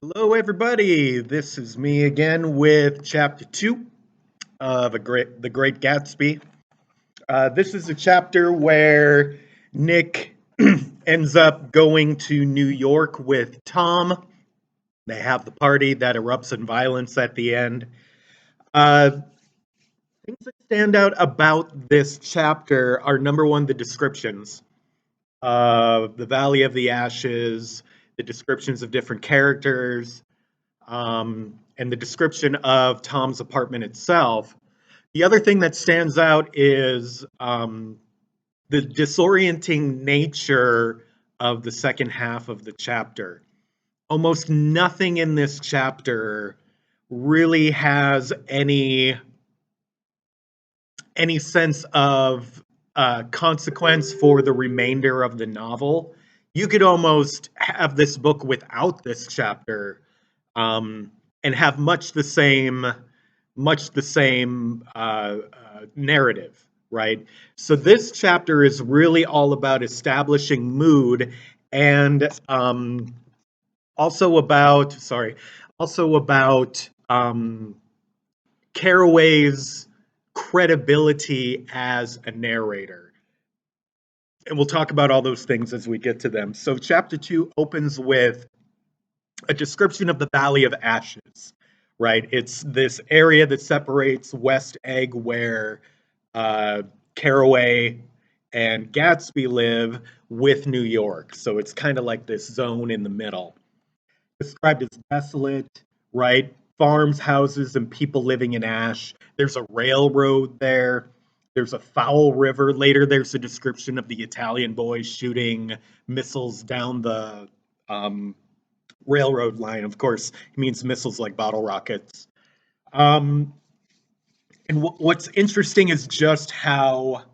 Hello, everybody. This is me again with chapter two of The Great Gatsby. This is a chapter where Nick ends up going to New York with Tom. They have the party that erupts in violence at the end. Uh, Things that stand out about this chapter are number one, the descriptions of the Valley of the Ashes, the descriptions of different characters, and the description of Tom's apartment itself. The other thing that stands out is the disorienting nature of the second half of the chapter. Almost nothing in this chapter really has any sense of consequence for the remainder of the novel. You could almost have this book without this chapter, um, and have much the same narrative, right? So this chapter is really all about establishing mood and also about Caraway's credibility as a narrator. And we'll talk about all those things as we get to them. So chapter two opens with a description of the Valley of Ashes, right? It's this area that separates West Egg, where uh, Caraway and Gatsby live, with New York. So it's kind of like this zone in the middle. Described as desolate, right? Farms, houses, and people living in ash. There's a railroad there. There's a foul river. Later, there's a description of the Italian boys shooting missiles down the um, railroad line. Of course, it means missiles like bottle rockets. Um, and what's interesting is just how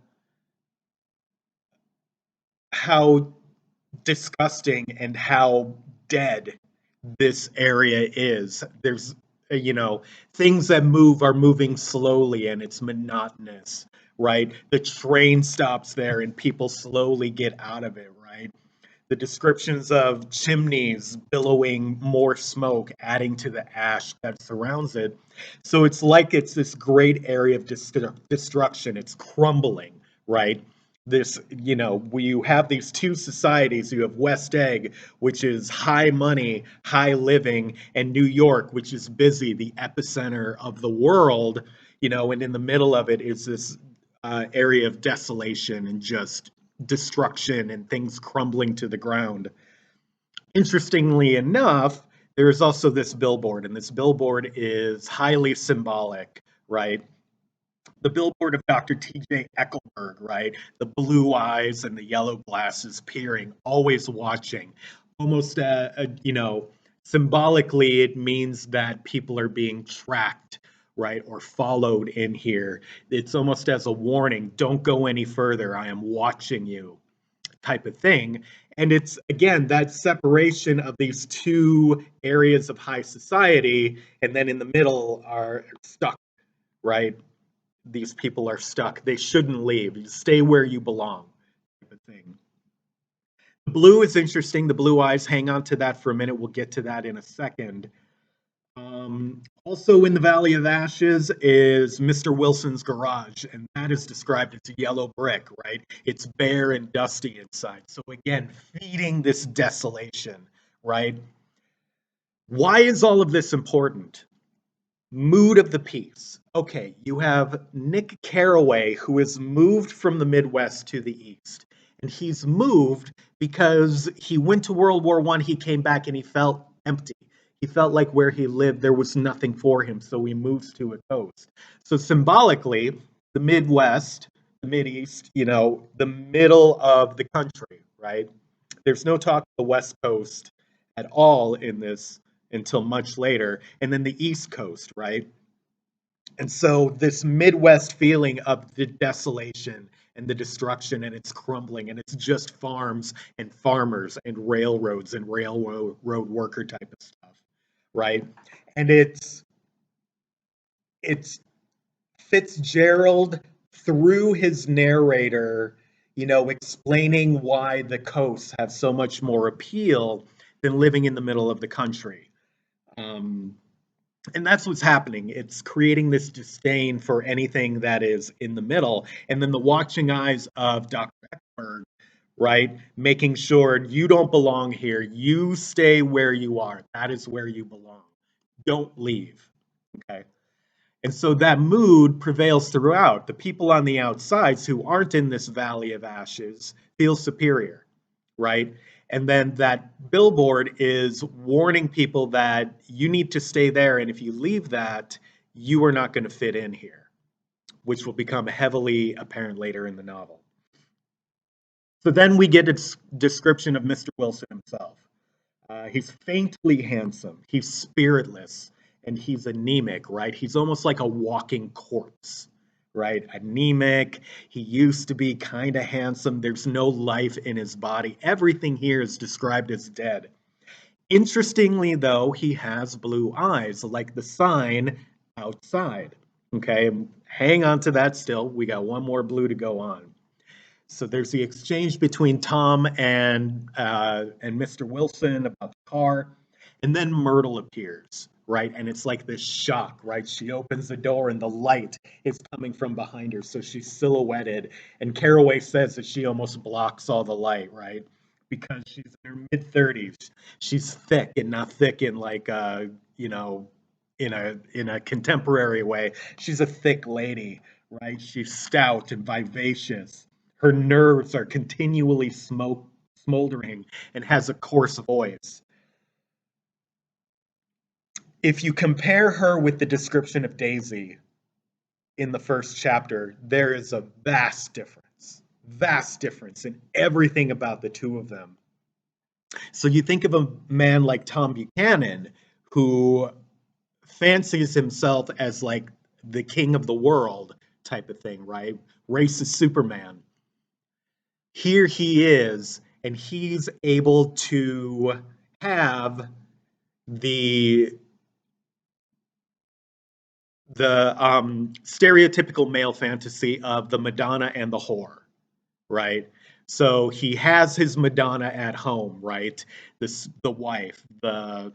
disgusting and how dead this area is. There's you know things that move are moving slowly and it's monotonous, right? The train stops there and people slowly get out of it, right? The descriptions of chimneys billowing more smoke, adding to the ash that surrounds it. So it's like it's this great area of destruction. It's crumbling, right? You have these two societies. You have West Egg, which is high money, high living, and New York, which is busy, the epicenter of the world, and in the middle of it is this area of desolation and just destruction and things crumbling to the ground. Interestingly enough, there is also this billboard, and this billboard is highly symbolic, right? The billboard of Dr. T.J. Eckelberg, right? The blue eyes and the yellow glasses peering, always watching. Almost, symbolically, it means that people are being tracked, right? Or followed in here. It's almost as a warning, don't go any further. I am watching you, type of thing. And it's, again, that separation of these two areas of high society, and then in the middle are stuck, right? These people are stuck. They shouldn't leave. You stay where you belong, type of thing. The blue is interesting. The blue eyes, hang on to that for a minute. We'll get to that in a second. Also in the Valley of Ashes is Mr. Wilson's garage, and that is described as a yellow brick, right? It's bare and dusty inside. So again, feeding this desolation, right? Why is all of this important? Mood of the piece. Okay, you have Nick Carraway, who has moved from the Midwest to the East. And he's moved because he went to World War I, he came back and he felt empty. He felt like where he lived, there was nothing for him, so he moves to a coast. So symbolically, the Midwest, the Mideast, the middle of the country, right? There's no talk of the West Coast at all in this until much later, and then the East Coast, right? And so this Midwest feeling of the desolation and the destruction, and it's crumbling, and it's just farms and farmers and railroads and railroad worker type of stuff, right? And it's Fitzgerald, through his narrator, explaining why the coasts have so much more appeal than living in the middle of the country. Um, and that's what's happening. It's creating this disdain for anything that is in the middle. And then the watching eyes of Dr. Ekberg, right? Making sure you don't belong here. You stay where you are. That is where you belong. Don't leave. Okay. And so that mood prevails throughout. The people on the outsides who aren't in this valley of ashes feel superior, right? And then that billboard is warning people that you need to stay there. And if you leave that, you are not going to fit in here, which will become heavily apparent later in the novel. So then we get a description of Mr. Wilson himself. He's faintly handsome, he's spiritless, and he's anemic, right? He's almost like a walking corpse, right? Anemic. He used to be kind of handsome. There's no life in his body. Everything here is described as dead. Interestingly, though, he has blue eyes, like the sign outside. Okay, hang on to that still. We got one more blue to go on. So there's the exchange between Tom and Mr. Wilson about the car, and then Myrtle appears, right? And it's like this shock, right? She opens the door and the light is coming from behind her, so she's silhouetted. And Caraway says that she almost blocks all the light, right? Because she's in her mid 30s. She's thick and not thick in like you know, in a contemporary way. She's a thick lady, right? She's stout and vivacious. Her nerves are continually smoldering and has a coarse voice. If you compare her with the description of Daisy in the first chapter, there is a vast difference in everything about the two of them. So you think of a man like Tom Buchanan, who fancies himself as like the king of the world type of thing, right? Racist Superman. Here he is, and he's able to have the stereotypical male fantasy of the Madonna and the whore, right? So he has his Madonna at home, right? The wife, the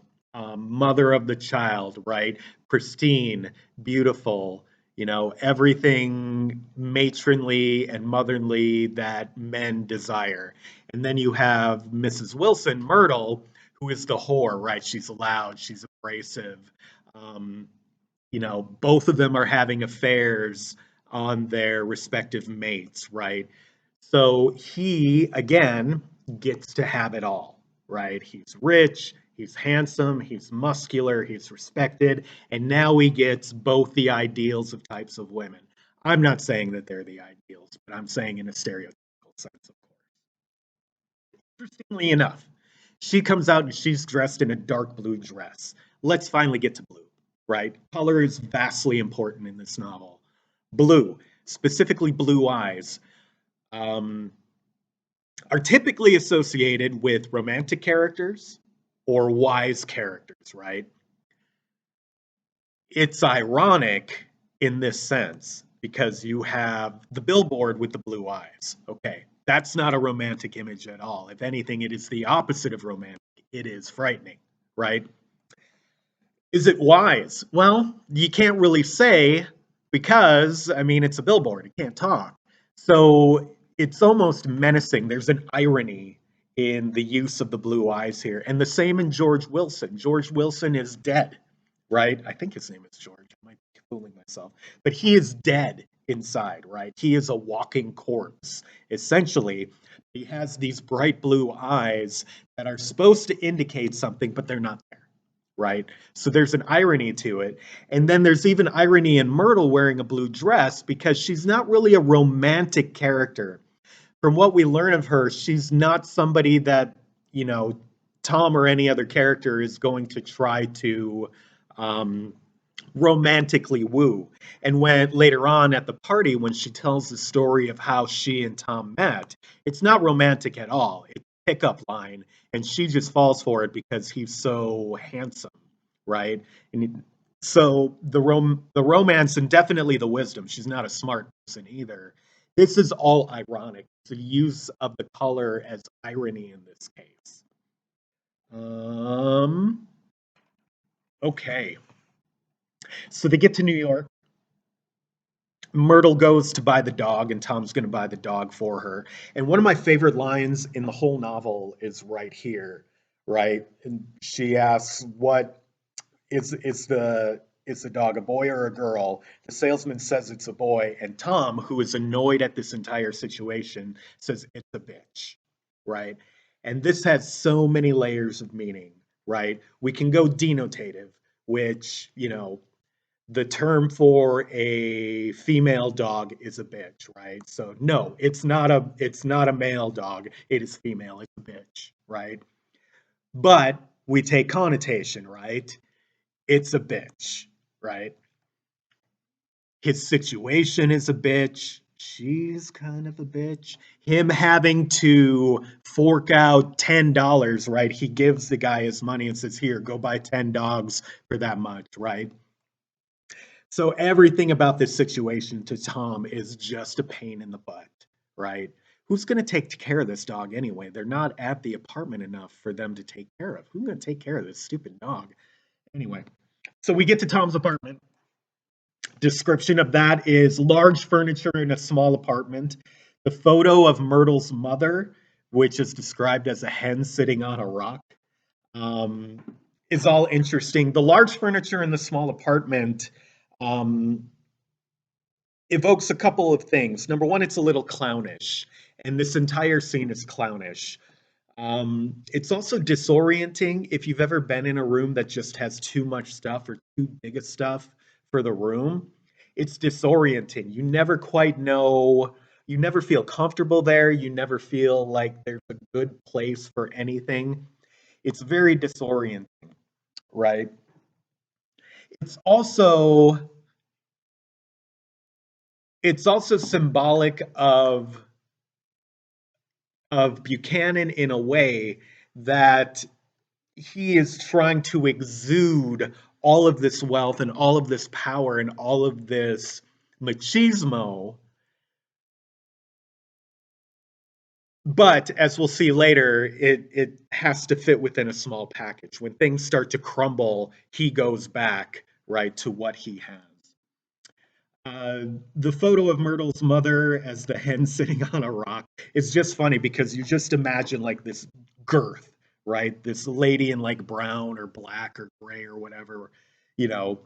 mother of the child, right? Pristine, beautiful, everything matronly and motherly that men desire. And then you have Mrs. Wilson, Myrtle, who is the whore, right? She's loud, she's abrasive. Um, both of them are having affairs on their respective mates, right? So he, again, gets to have it all, right? He's rich, he's handsome, he's muscular, he's respected, and now he gets both the ideals of types of women. I'm not saying that they're the ideals, but I'm saying in a stereotypical sense, of course. Interestingly enough, she comes out and she's dressed in a dark blue dress. Let's finally get to blue, right? Color is vastly important in this novel. Blue, specifically blue eyes, um, are typically associated with romantic characters or wise characters, right? It's ironic in this sense because you have the billboard with the blue eyes. Okay, that's not a romantic image at all. If anything, it is the opposite of romantic. It is frightening, right? Is it wise? Well, you can't really say because, I mean, it's a billboard. It can't talk. So it's almost menacing. There's an irony in the use of the blue eyes here. And the same in George Wilson. George Wilson is dead, right? I think his name is George. I might be fooling myself. But he is dead inside, right? He is a walking corpse. Essentially, he has these bright blue eyes that are supposed to indicate something, but they're not there, right? So there's an irony to it. And then there's even irony in Myrtle wearing a blue dress because she's not really a romantic character. From what we learn of her, she's not somebody that, you know, Tom or any other character is going to try to um, romantically woo. And when later on at the party, when she tells the story of how she and Tom met, it's not romantic at all. It's a pickup line, and she just falls for it because he's so handsome, right? So the romance and definitely the wisdom. She's not a smart person either. This is all ironic. It's the use of the color as irony in this case. Um, Okay, so they get to New York. Myrtle goes to buy the dog, and Tom's going to buy the dog for her. And one of my favorite lines in the whole novel is right here, right? And she asks, "What is the dog a boy or a girl?" The salesman says it's a boy, and Tom, who is annoyed at this entire situation, says it's a bitch, right? And this has so many layers of meaning, right? We can go denotative, which, the term for a female dog is a bitch, right? So no, it's not a male dog. It is female. It's a bitch, right? But we take connotation, right? It's a bitch, right? His situation is a bitch. She's kind of a bitch. Him having to fork out $10, right? He gives the guy his money and says, "Here, go buy 10 dogs for that much," right? So everything about this situation to Tom is just a pain in the butt, right? Who's going to take care of this dog anyway? They're not at the apartment enough for them to take care of. Who's going to take care of this stupid dog? Anyway, so we get to Tom's apartment. Description of that is large furniture in a small apartment. The photo of Myrtle's mother, which is described as a hen sitting on a rock, um, is all interesting. The large furniture in the small apartment um, evokes a couple of things. Number one, it's a little clownish, and this entire scene is clownish. It's also disorienting if you've ever been in a room that just has too much stuff or too big of stuff for the room. It's disorienting. You never quite know. You never feel comfortable there. You never feel like there's a good place for anything. It's very disorienting, right? It's also it's also symbolic of Buchanan in a way that he is trying to exude all of this wealth and all of this power and all of this machismo. But as we'll see later, it has to fit within a small package. When things start to crumble, he goes back, right, to what he has. The photo of Myrtle's mother as the hen sitting on a rock is just funny because you just imagine like this girth, right? This lady in like brown or black or gray or whatever, you know,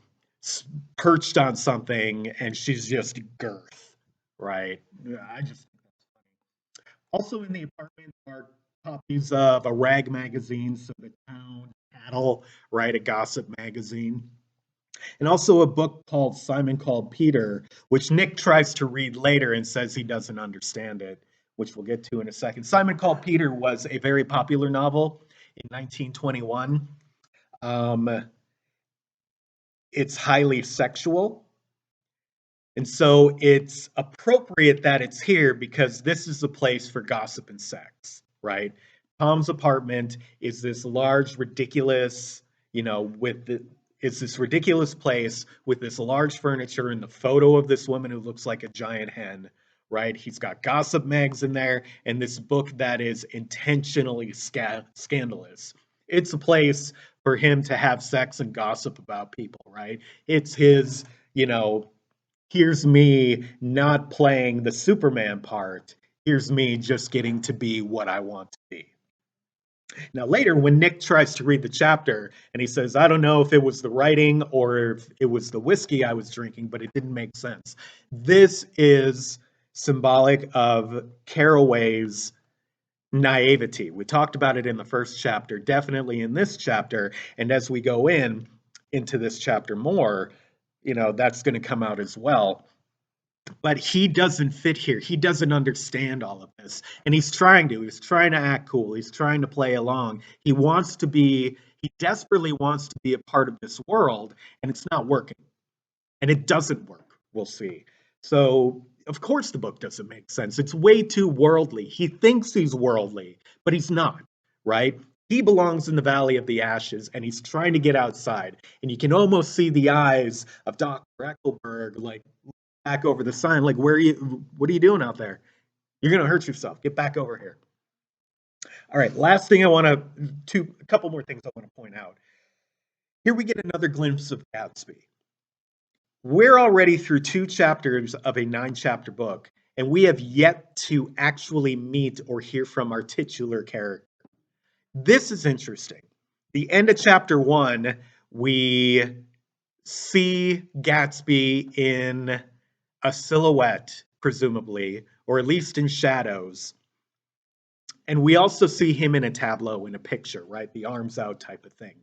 perched on something, and she's just girth, right? Yeah, I just also in the apartment are copies of a rag magazine, so the town cattle, right? A gossip magazine, and also a book called Simon Called Peter, which Nick tries to read later and says he doesn't understand it, which we'll get to in a second. Simon Called Peter was a very popular novel in 1921. Um, it's highly sexual. And so it's appropriate that it's here because this is a place for gossip and sex, right? Tom's apartment is this large, ridiculous, with the it's this ridiculous place with this large furniture and the photo of this woman who looks like a giant hen, right? He's got gossip mags in there and this book that is intentionally scandalous. It's a place for him to have sex and gossip about people, right? It's his, you know, here's me not playing the Superman part. Here's me just getting to be what I want to be. Now, later, when Nick tries to read the chapter and he says, "I don't know if it was the writing or if it was the whiskey I was drinking, but it didn't make sense." This is symbolic of Caraway's naivety. We talked about it in the first chapter, definitely in this chapter. And as we go into this chapter more, that's going to come out as well, but he doesn't fit here. He doesn't understand all of this. And he's trying to act cool. He's trying to play along. He desperately wants to be a part of this world, and it's not working. And it doesn't work. We'll see. So, of course, the book doesn't make sense. It's way too worldly. He thinks he's worldly, but he's not, right? He belongs in the Valley of the Ashes, and he's trying to get outside. And you can almost see the eyes of Dr. Eckelberg, like, back over the sign, like, what are you doing out there? You're going to hurt yourself. Get back over here. All right, last thing a couple more things I want to point out. Here we get another glimpse of Gatsby. We're already through 2 chapters of a 9 chapter book, and we have yet to actually meet or hear from our titular character. This is interesting. The end of chapter 1, we see Gatsby in a silhouette, presumably, or at least in shadows. And we also see him in a tableau, in a picture, right? The arms out type of thing.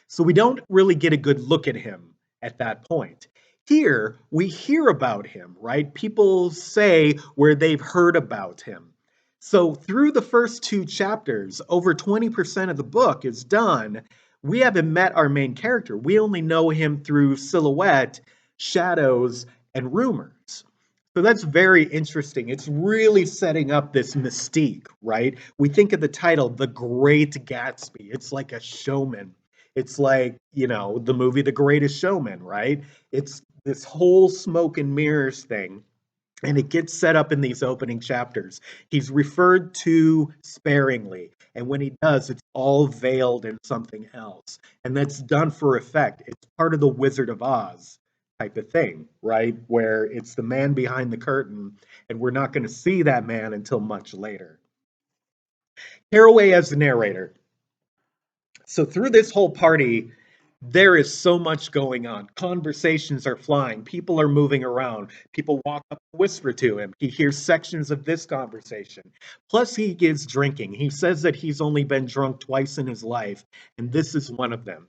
So we don't really get a good look at him at that point. Here, we hear about him, right? People say where they've heard about him. So through the first 2 chapters, over 20% of the book is done. We haven't met our main character. We only know him through silhouette, shadows, and rumors. So that's very interesting. It's really setting up this mystique, right? We think of the title, The Great Gatsby. It's like a showman. It's like, the movie The Greatest Showman, right? It's this whole smoke and mirrors thing. And it gets set up in these opening chapters. He's referred to sparingly. And when he does, it's all veiled in something else. And that's done for effect. It's part of the Wizard of Oz type of thing, right? Where it's the man behind the curtain, and we're not going to see that man until much later. Caraway as the narrator. So through this whole party, there is so much going on. Conversations are flying. People are moving around. People walk up and whisper to him. He hears sections of this conversation. Plus, he gives drinking. He says that he's only been drunk twice in his life, and this is one of them.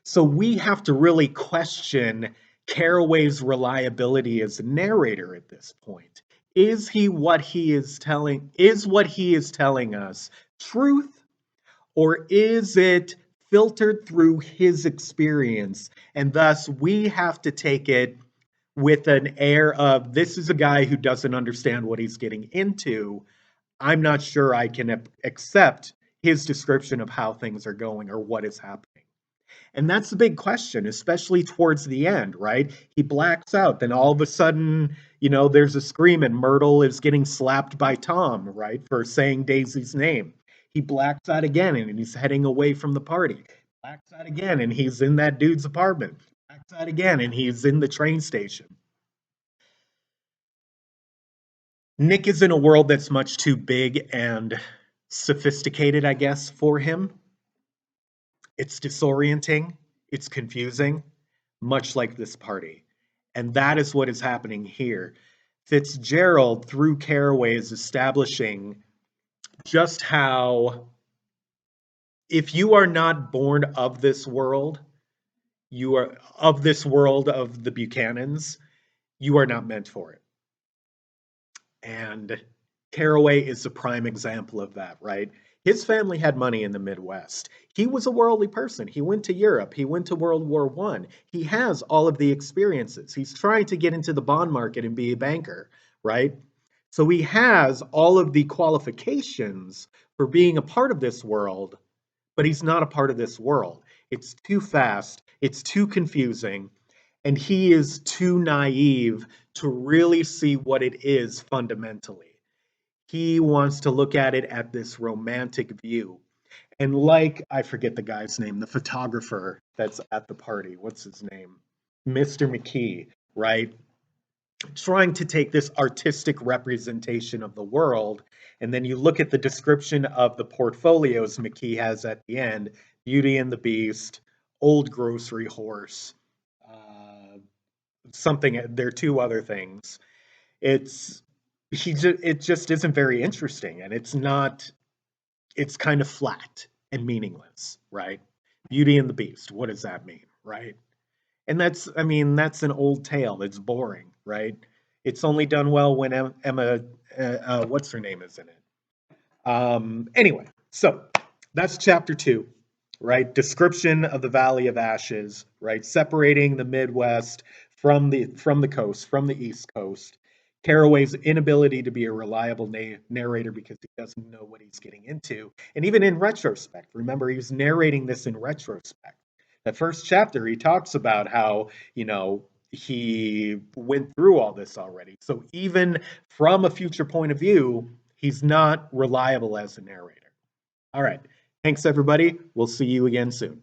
So we have to really question Caraway's reliability as a narrator at this point. Is what he is telling us truth, or is it filtered through his experience? And thus, we have to take it with an air of, this is a guy who doesn't understand what he's getting into. I'm not sure I can accept his description of how things are going or what is happening. And that's the big question, especially towards the end, right? He blacks out. Then all of a sudden, there's a scream and Myrtle is getting slapped by Tom, right, for saying Daisy's name. He blacks out again and he's heading away from the party. Blacks out again and he's in that dude's apartment. Blacks out again and he's in the train station. Nick is in a world that's much too big and sophisticated, I guess, for him. It's disorienting, it's confusing, much like this party. And that is what is happening here. Fitzgerald, through Caraway, is establishing just how, if you are not born of this world, you are of this world of the Buchanans, you are not meant for it. And Caraway is a prime example of that, right? His family had money in the Midwest. He was a worldly person. He went to Europe. He went to World War I. He has all of the experiences. He's trying to get into the bond market and be a banker, right? So he has all of the qualifications for being a part of this world, but he's not a part of this world. It's too fast. It's too confusing. And he is too naive to really see what it is fundamentally. He wants to look at it at this romantic view. And like, I forget the guy's name, the photographer that's at the party, what's his name? Mr. McKee, right? Trying to take this artistic representation of the world, and then you look at the description of the portfolios McKee has at the end: Beauty and the Beast, Old Grocery Horse, something. There are 2 other things. It's it just isn't very interesting, and it's not. It's kind of flat and meaningless, right? Beauty and the Beast. What does that mean, right? And that's an old tale. It's boring, right? It's only done well when Emma, what's her name, is in it. Anyway, so that's chapter 2, right? Description of the Valley of Ashes, right? Separating the Midwest from the coast, from the East Coast. Caraway's inability to be a reliable narrator because he doesn't know what he's getting into. And even in retrospect, remember, he was narrating this in retrospect. That first chapter, he talks about how, he went through all this already. So even from a future point of view, he's not reliable as a narrator. All right. Thanks, everybody. We'll see you again soon.